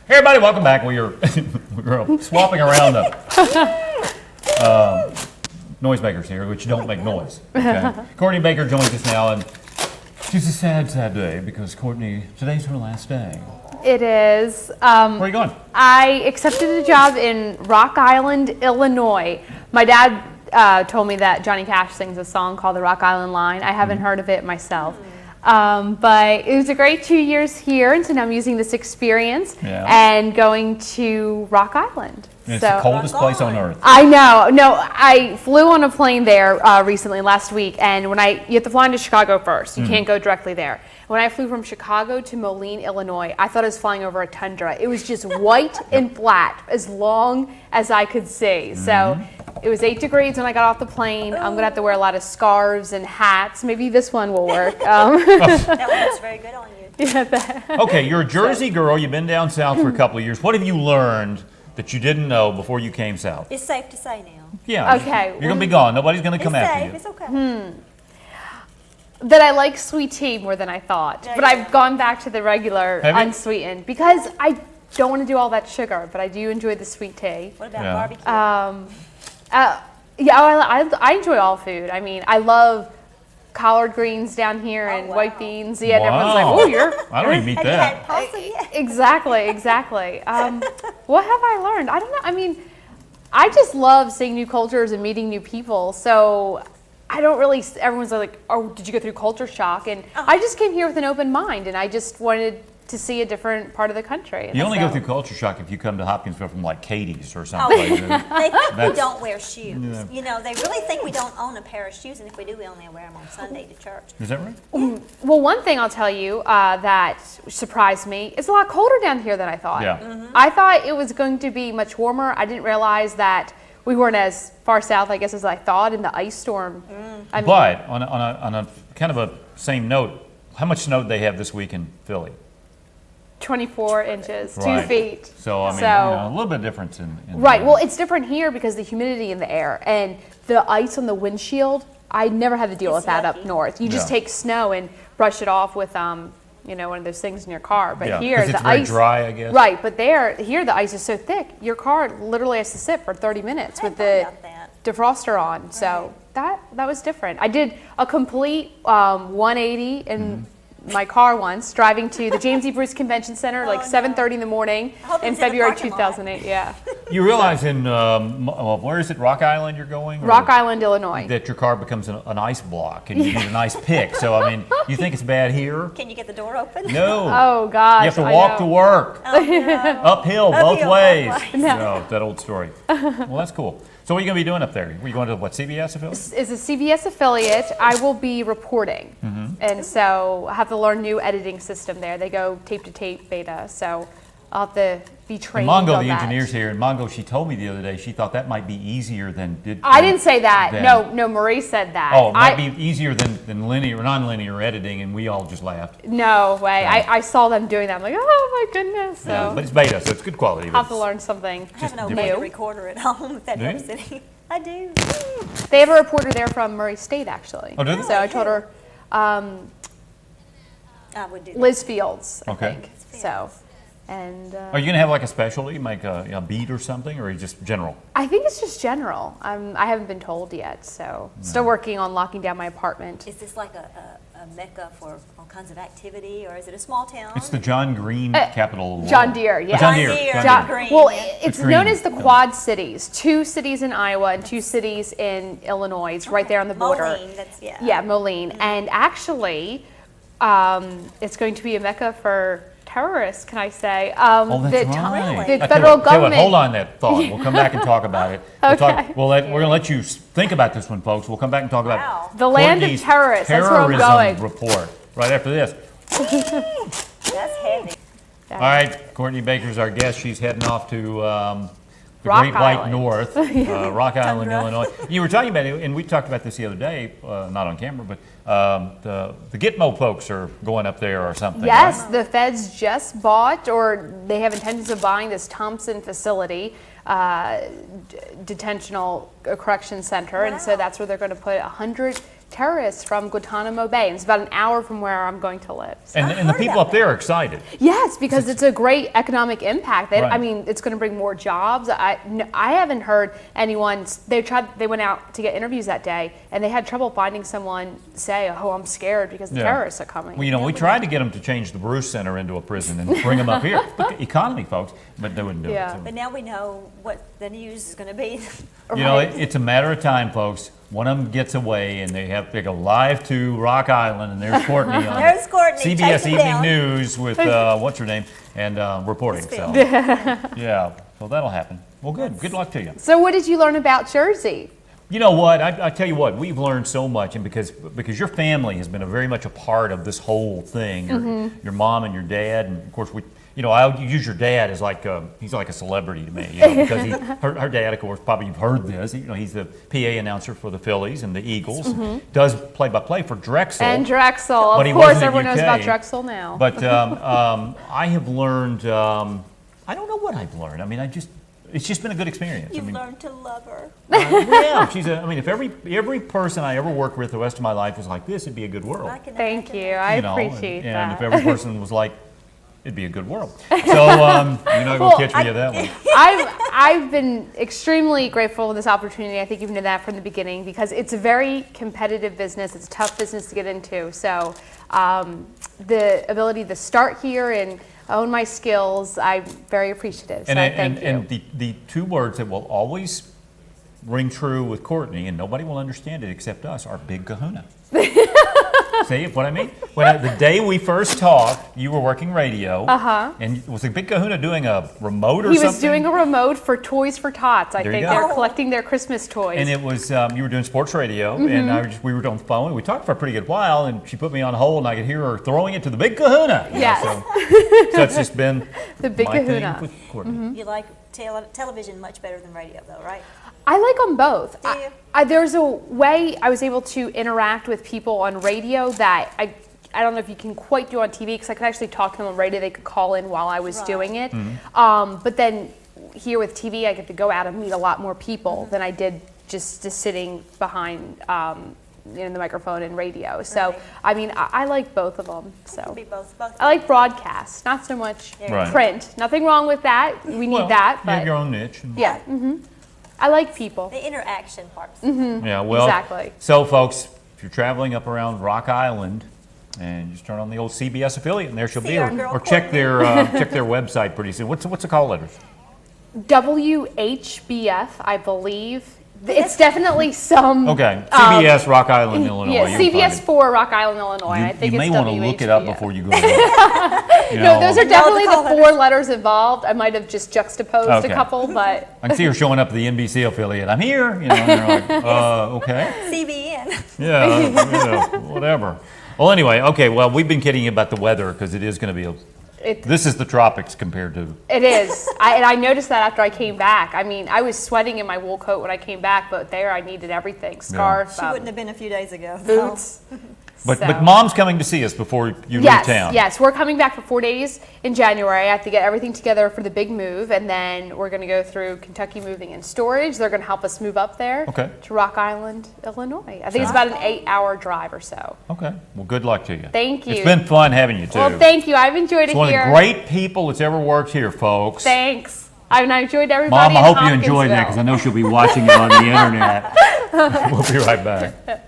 Hey everybody, welcome back. We're swapping around the noisemakers here, which don't make noise. Okay? Courtney Baker joins us now, and she's a sad, sad day because Courtney, today's her last day. It is. Where are you going? I accepted a job in Rock Island, Illinois. My dad told me that Johnny Cash sings a song called the Rock Island Line. I haven't heard of it myself. But it was a great 2 years here, and so now I'm using this experience and going to Rock Island. And it's the coldest place on earth. I know. No, I flew on a plane there recently, last week, and you have to fly into Chicago first. You can't go directly there. When I flew from Chicago to Moline, Illinois, I thought I was flying over a tundra. It was just white and flat, as long as I could see. So it was 8 degrees when I got off the plane. I'm going to have to wear a lot of scarves and hats. Maybe this one will work. That one looks very good on you. Okay, you're a Jersey girl. You've been down south for a couple of years. What have you learned that you didn't know before you came south? It's safe to say now. Yeah. Okay. You're going to be gone. Nobody's going to come It's after safe. you. It's okay. That I like sweet tea more than I thought. There But you I've go. gone back to the regular Have you? unsweetened because I don't want to do all that sugar, but I do enjoy the sweet tea. What about Yeah. barbecue? I enjoy all food. I mean, I love collard greens down here and wow. white beans. Yeah, and everyone's Wow. like, "Oh, you're I don't even eat Have you that. had pasta yet? exactly." What have I learned? I don't know. I mean, I just love seeing new cultures and meeting new people. So I don't really. Everyone's like, "Oh, did you go through culture shock?" And I just came here with an open mind, and I just wanted to see a different part of the country. You only go So- through culture shock if you come to Hopkinsville from like Katie's or something. They think we That's- don't wear shoes. Yeah. You know, they really think we don't own a pair of shoes, and if we do, we only wear them on Sunday to church. Is that right? Well, one thing I'll tell you that surprised me, it's a lot colder down here than I thought. Yeah. I thought it was going to be much warmer. I didn't realize that we weren't as far south, I guess, as I thought in the ice storm. I mean, But on a kind of a same note, how much snow did they have this week in Philly? 24 inches, 2 Right. feet. So I mean, a little bit of difference in Right. Well, it's different here because the humidity in the air and the ice on the windshield. I never had to deal with It's that up yucky. north. You just Yeah. take snow and brush it off with one of those things in your car. But yeah, here 'cause the it's very ice dry, I guess. Right, but here the ice is so thick, your car literally has to sit for 30 minutes with I the thought about that. defroster on. So that was different. I did a complete 180 in my car once, driving to the James E. Bruce Convention Center like 7:30 in the morning I hope in it's in the February parking lot. 2008. Yeah, You realize where is it? Rock Island you're going? Or Rock Island, Illinois. That your car becomes an ice block and you need an ice pick. So I mean, you think it's bad here? Can you get the door open? No. Oh gosh, You have to I walk know. to work. Oh, no. Uphill both Uphill both ways. ways. So, that old story. Well, that's cool. So what are you going to be doing up there? Are you going to what, CBS affiliate? Is a CBS affiliate. I will be reporting, and so I have to learn new editing system there. They go tape to tape beta, so I'll have to be trained Mongo, on the that. engineer's here, and Mongo, she told me the other day she thought that might be easier than did. I didn't say that. than- No, Marie said that. Oh, it might be easier than linear, non-linear editing, and we all just laughed. No way. Yeah. I saw them doing that. I'm like, oh my goodness. So Yeah, but it's beta, so it's good quality. I'll have but to learn something I have an old different. lady recorder at home, if that Do you? helps any. I do. They have a reporter there from Murray State, actually. Oh, do they? So I told her I would do that. Liz Fields, I Okay. think. So, and Are you going to have like a specialty, like a beat or something, or just general? I think it's just general. I haven't been told yet, so still working on locking down my apartment. Is this like a mecca for all kinds of activity, or is it a small town? It's the John Green capital. of the John world. Deere, Oh, yeah. John Deere. John Deere. John John Deere. Green. Well, yeah. it's Green, known as the yeah. Quad Cities. 2 cities in Iowa and 2 cities in Illinois. It's right there on the border. Moline, that's, yeah. Yeah, Moline. And actually, it's going to be a mecca for terrorists, can I say? Oh, that's that right. The I tell federal you what, government. hold on that thought. We'll come back and talk about it. Okay. We're going to let you think about this one, folks. We'll come back and talk Wow. about The land of Courtney's terrorists. That's where I'm terrorism going. report right after this. That's heavy. All right, Courtney Baker's our guest. She's heading off to the Rock Great White Island. North, Rock Island, Tundra. Illinois. You were talking about it, and we talked about this the other day, not on camera, but the Gitmo folks are going up there or something. Yes, right? the feds just bought, or they have intentions of buying this Thompson facility, detentional correction center, and so Wow. that's where they're going to put 100 terrorists from Guantanamo Bay, and it's about an hour from where I'm going to live. So. And the people up there are excited. Yes, because it's a great economic impact. Right. I mean, it's going to bring more jobs. I haven't heard anyone. They went out to get interviews that day, and they had trouble finding someone say, "Oh, I'm scared because the terrorists are coming." Well, we tried to get them to change the Bruce Center into a prison and bring them up here. Look, economy, folks, but they wouldn't do it. So. But now we know what the news is going to be. It's a matter of time, folks. One of them gets away, and they go live to Rock Island, and there's Courtney on There's Courtney, CBS take it Evening down. News with what's her name, and reporting. So yeah, so that'll happen. Well, good luck to you. So, what did you learn about Jersey? You know what? I tell you what, we've learned so much, and because your family has been very much a part of this whole thing. Your mom and your dad, and of course I use your dad as he's like a celebrity to me, because her dad, of course, probably you've heard this. He's the PA announcer for the Phillies and the Eagles. Does play-by-play for Drexel. And Drexel, of he course, wasn't at everyone knows UK. about Drexel now. But I have learned. I don't know what I've learned. I mean, it's just been a good experience. You've learned to love her. Yeah, if every person I ever worked with the rest of my life was like this, it'd be a good world. Thank you. I appreciate and that. if every person was like, it'd be a good world. So you're not going to catch me at that one. I've been extremely grateful for this opportunity. I think you've known that from the beginning, because it's a very competitive business. It's a tough business to get into. So the ability to start here and own my skills, I'm very appreciative. So thank you. And the two words that will always ring true with Courtney, and nobody will understand it except us, are big kahuna. See what I mean? The day we first talked, you were working radio. And was the Big Kahuna doing a remote or something? He was doing a remote for Toys for Tots. I think they're collecting their Christmas toys. And it was, you were doing sports radio, and we were on the phone. We talked for a pretty good while, and she put me on hold, and I could hear her throwing it to the Big Kahuna. Yes. So it's just been the Big my Kahuna. thing with Courtney. You like television much better than radio, though, right? I like them both. Do you? There's a way I was able to interact with people on radio that I don't know if you can quite do on TV, because I could actually talk to them on radio. They could call in while I was doing it. But then here with TV, I get to go out and meet a lot more people than I did just sitting behind the microphone and radio. So, I mean, I like both of them. So Be both. I like broadcast, not so much print. Nothing wrong with that. We need that. You have But your own niche. yeah. I like people. The interaction parts. Yeah, well, Exactly. So, folks, if you're traveling up around Rock Island, and just turn on the old CBS affiliate, and there she'll be. our girl Or check their website pretty soon. What's the call letters? WHBF, I believe. It's definitely some. Okay, CBS Rock Island, Illinois. Yeah, You can find CBS it. 4 Rock Island, Illinois. I think you it's may want to look it up WHBF. before you go. There. No, those are definitely call the 4 letters involved. I might have just juxtaposed Okay. a couple, but I can see her showing up at the NBC affiliate. I'm here, and they're like, okay, CBN. yeah, whatever. Well, anyway, okay. Well, we've been kidding you about the weather, because it is going to be this is the tropics compared to. it is. And I noticed that after I came back. I mean, I was sweating in my wool coat when I came back, but there I needed everything: scarf, She wouldn't have been a few days ago. boots. But So- Mom's coming to see us before you leave town. Yes, we're coming back for 4 days in January. I have to get everything together for the big move, and then we're going to go through Kentucky Moving and Storage. They're going to help us move up there to Rock Island, Illinois. I think it's about an 8-hour drive or so. Okay. Well, good luck to you. Thank you. It's been fun having you, too. Well, thank you. I've enjoyed It's it one here. of the great people that's ever worked here, folks. Thanks. I enjoyed everybody. Mom, I in hope you enjoyed that, because I know she'll be watching it on the internet. We'll be right back.